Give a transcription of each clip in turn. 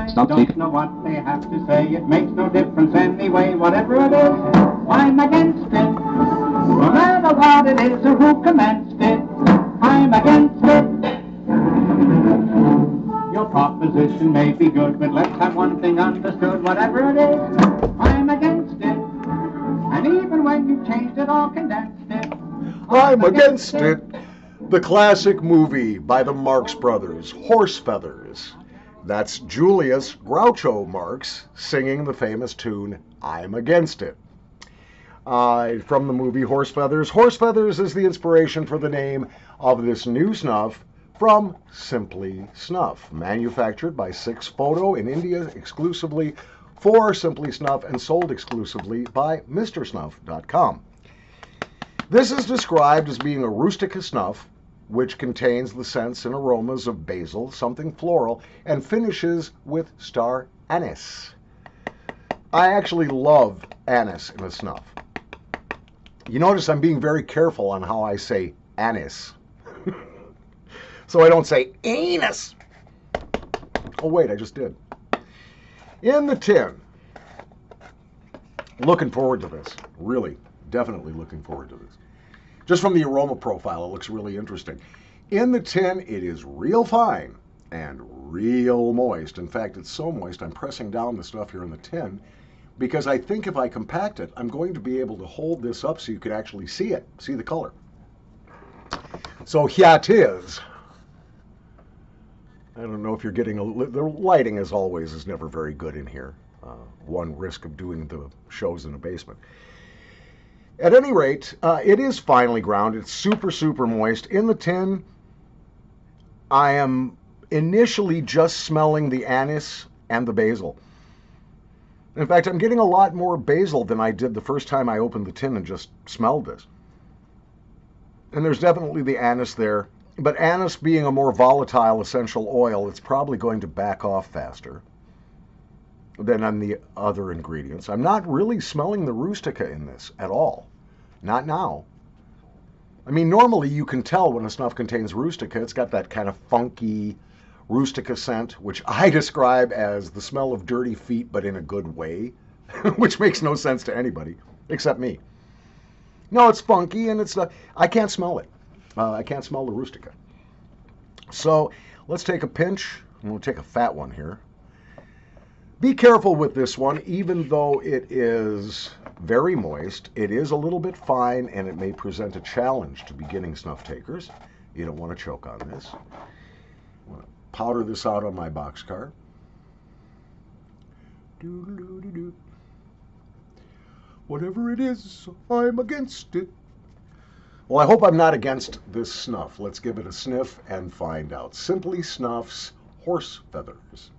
I don't know what they have to say. It makes no difference anyway, whatever it is. I'm against it. No matter what it is or who commenced it, I'm against it. Your proposition may be good, but let's have one thing understood. Whatever it is, I'm against it. And even when you changed it or condensed it, I'm against it. The classic movie by the Marx Brothers, Horse Feathers. That's Julius Groucho Marx singing the famous tune, I'm Against It. From the movie Horse Feathers. Horse Feathers is the inspiration for the name of this new snuff from Simply Snuff, manufactured by Six Photo in India exclusively for Simply Snuff and sold exclusively by MrSnuff.com. This is described as being a rustica snuff, which contains the scents and aromas of basil, something floral, and finishes with star anise. I actually love anise in a snuff. You notice I'm being very careful on how I say anise. So I don't say anus. Oh wait, I just did. In the tin. Looking forward to this. Really, definitely looking forward to this. Just from the aroma profile, it looks really interesting. In the tin, it is real fine and real moist. In fact, it's so moist, I'm pressing down the stuff here in the tin because I think if I compact it, I'm going to be able to hold this up so you can actually see it, see the color. So here it is. I don't know if you're getting the lighting, as always, is never very good in here. One risk of doing the shows in a basement. At any rate, it is finely ground. It's super, super moist. In the tin, I am initially just smelling the anise and the basil. In fact, I'm getting a lot more basil than I did the first time I opened the tin and just smelled this. And there's definitely the anise there. But anise being a more volatile essential oil, it's probably going to back off faster than on the other ingredients. I'm not really smelling the rustica in this at all. Not now. I mean, normally you can tell when a snuff contains rustica. It's got that kind of funky rustica scent, which I describe as the smell of dirty feet, but in a good way, which makes no sense to anybody except me. No, it's funky and it's not, I can't smell it. I can't smell the rustica. So let's take a pinch, and we'll take a fat one here. Be careful with this one, even though it is very moist, it is a little bit fine, and it may present a challenge to beginning snuff takers. You don't want to choke on this. I'm going to powder this out on my boxcar. Whatever it is, I'm against it. Well, I hope I'm not against this snuff. Let's give it a sniff and find out. Simply Snuff's Horse Feathers.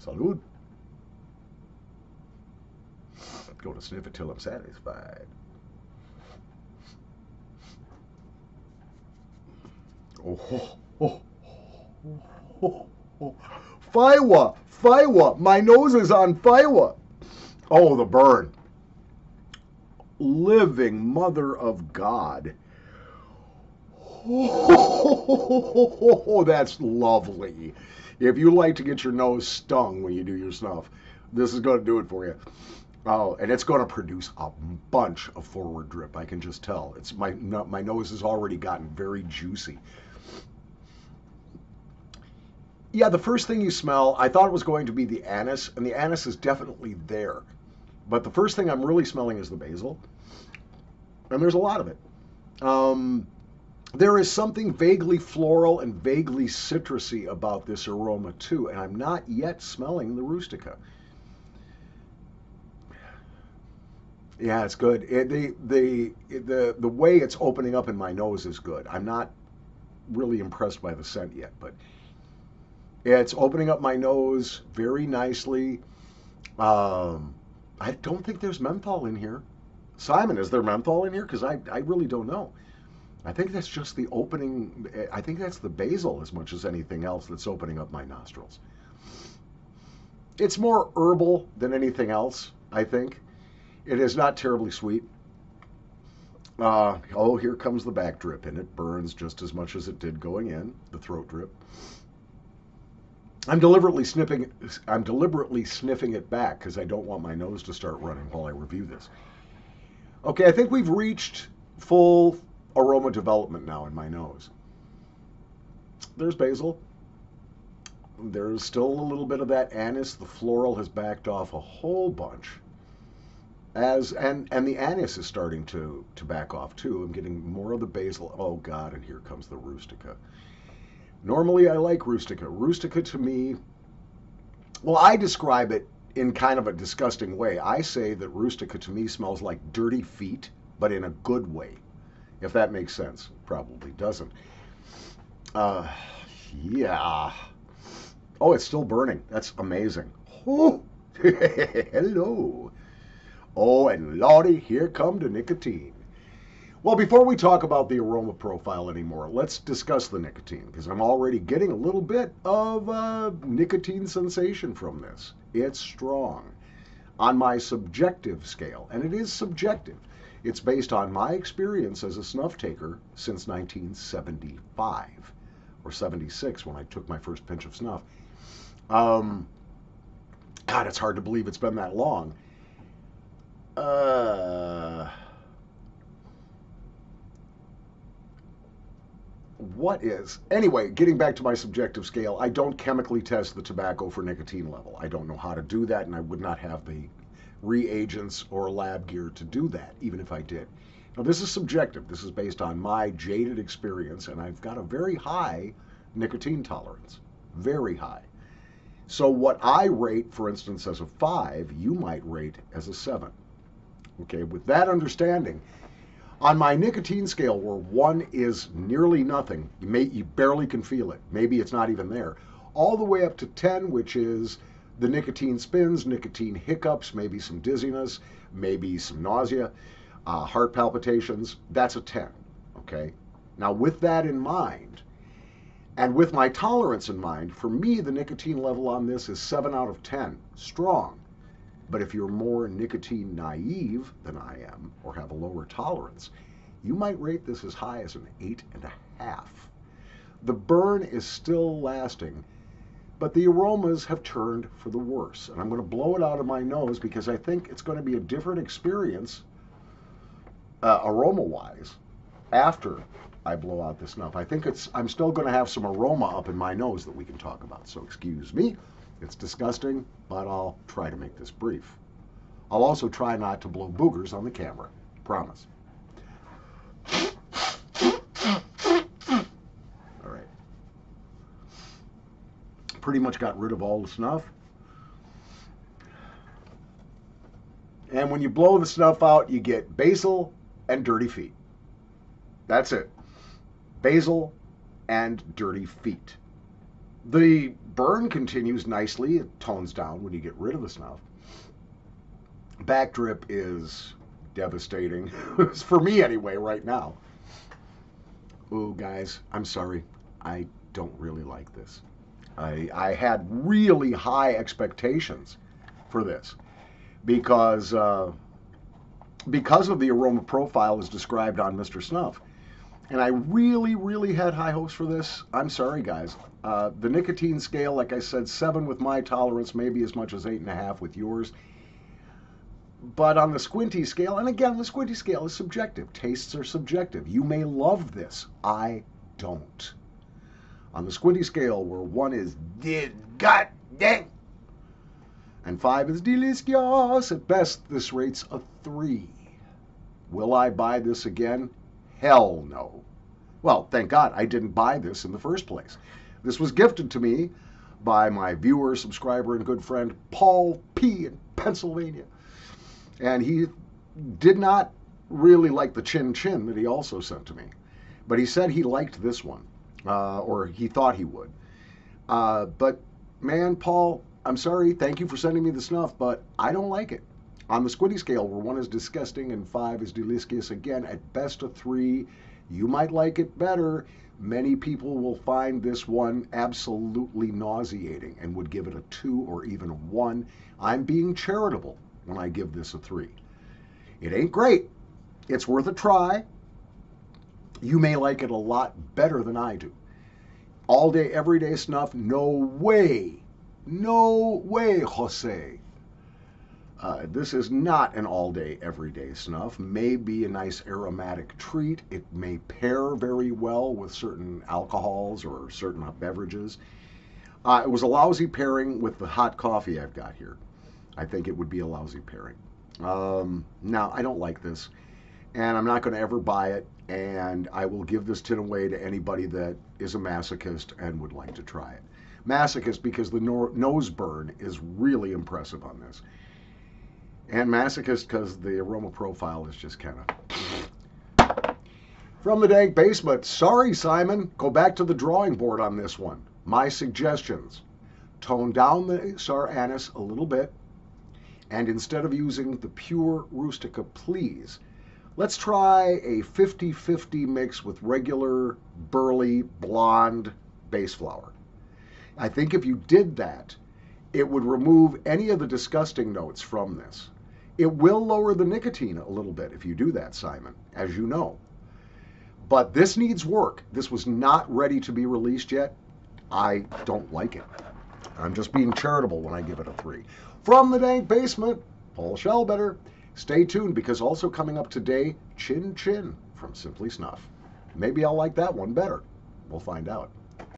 Salud. Go to sniff it till I'm satisfied. Fiwa, my nose is on fire. Oh, the burn. Living mother of God. Oh, that's lovely. If you like to get your nose stung when you do your snuff, this is going to do it for you. Oh, and it's going to produce a bunch of forward drip. I can just tell. It's my nose has already gotten very juicy. Yeah, the first thing you smell, I thought it was going to be the anise, and the anise is definitely there. But the first thing I'm really smelling is the basil, and there's a lot of it. There is something vaguely floral and vaguely citrusy about this aroma too, and I'm not yet smelling the rustica. Yeah, it's good. The way it's opening up in my nose is good. I'm not really impressed by the scent yet, but it's opening up my nose very nicely. I don't think there's menthol in here. Simon, is there menthol in here? Because I really don't know. I think that's just the opening. I think that's the basil as much as anything else that's opening up my nostrils. It's more herbal than anything else, I think. It is not terribly sweet. Oh, here comes the back drip, and it burns just as much as it did going in, the throat drip. I'm deliberately sniffing it back because I don't want my nose to start running while I review this. Okay, I think we've reached full aroma development now in my nose. There's basil. There's still a little bit of that anise. The floral has backed off a whole bunch. And the anise is starting to back off too. I'm getting more of the basil. Oh God, and here comes the rustica. Normally I like rustica. Rustica to me, well, I describe it in kind of a disgusting way. I say that rustica to me smells like dirty feet, but in a good way. If that makes sense. Probably doesn't. Yeah. Oh, it's still burning. That's amazing. Oh, hello. Oh, and Lordy, here come the nicotine. Well, before we talk about the aroma profile anymore, let's discuss the nicotine, because I'm already getting a little bit of nicotine sensation from this. It's strong. On my subjective scale, and it is subjective, it's based on my experience as a snuff taker since 1975, or 76 when I took my first pinch of snuff. God, it's hard to believe it's been that long. What is? Anyway, getting back to my subjective scale, I don't chemically test the tobacco for nicotine level. I don't know how to do that, and I would not have the reagents or lab gear to do that, even if I did. Now, this is subjective. This is based on my jaded experience, and I've got a very high nicotine tolerance. Very high. So what I rate, for instance, as a 5, you might rate as a 7. Okay, with that understanding, on my nicotine scale, where 1 is nearly nothing, you barely can feel it. Maybe it's not even there. All the way up to 10, which is the nicotine spins, nicotine hiccups, maybe some dizziness, maybe some nausea, heart palpitations. That's a 10. Okay. Now, with that in mind, and with my tolerance in mind, for me, the nicotine level on this is 7 out of 10. Strong. But if you're more nicotine naive than I am, or have a lower tolerance, you might rate this as high as an 8.5. The burn is still lasting, but the aromas have turned for the worse. And I'm going to blow it out of my nose because I think it's going to be a different experience, aroma-wise, after I blow out this snuff. I think I'm still going to have some aroma up in my nose that we can talk about. So excuse me. It's disgusting, but I'll try to make this brief. I'll also try not to blow boogers on the camera. Promise. All right. Pretty much got rid of all the snuff. And when you blow the snuff out, you get basil and dirty feet. That's it. Basil and dirty feet. The burn continues nicely. It tones down when you get rid of the snuff. Back drip is devastating. For me anyway, right now. Ooh, guys, I'm sorry. I don't really like this. I had really high expectations for this because of the aroma profile as described on Mr. Snuff. And I really, really had high hopes for this. I'm sorry, guys. The nicotine scale, like I said, 7 with my tolerance, maybe as much as 8.5 with yours. But on the squinty scale, and again, the squinty scale is subjective. Tastes are subjective. You may love this. I don't. On the squinty scale, where 1 is god dang, and 5 is delicious, at best, this rates a 3. Will I buy this again? Hell no. Well, thank God I didn't buy this in the first place. This was gifted to me by my viewer, subscriber, and good friend, Paul P. in Pennsylvania. And he did not really like the Chin Chin that he also sent to me. But he said he liked this one, or he thought he would. But, man, Paul, I'm sorry. Thank you for sending me the snuff, but I don't like it. On the squinty scale, where 1 is disgusting and 5 is delicious, again, at best a 3. You might like it better. Many people will find this one absolutely nauseating and would give it a 2 or even a 1. I'm being charitable when I give this a 3. It ain't great. It's worth a try. You may like it a lot better than I do. All day, everyday snuff? No way. No way, Jose. This is not an all-day, everyday snuff. May be a nice aromatic treat. It may pair very well with certain alcohols or certain beverages. It was a lousy pairing with the hot coffee I've got here. I think it would be a lousy pairing. Now, I don't like this, and I'm not going to ever buy it, and I will give this tin away to anybody that is a masochist and would like to try it. Masochist because the nose burn is really impressive on this. And masochist because the aroma profile is just kind of... From the dank basement, sorry, Simon, go back to the drawing board on this one. My suggestions: tone down the Sar Anise a little bit, and instead of using the pure Rustica, please, let's try a 50-50 mix with regular burley blonde base flower. I think if you did that, it would remove any of the disgusting notes from this. It will lower the nicotine a little bit if you do that, Simon, as you know. But this needs work. This was not ready to be released yet. I don't like it. I'm just being charitable when I give it a 3. From the dank basement, Paul Schellbetter. Stay tuned, because also coming up today, Chin Chin from Simply Snuff. Maybe I'll like that one better. We'll find out.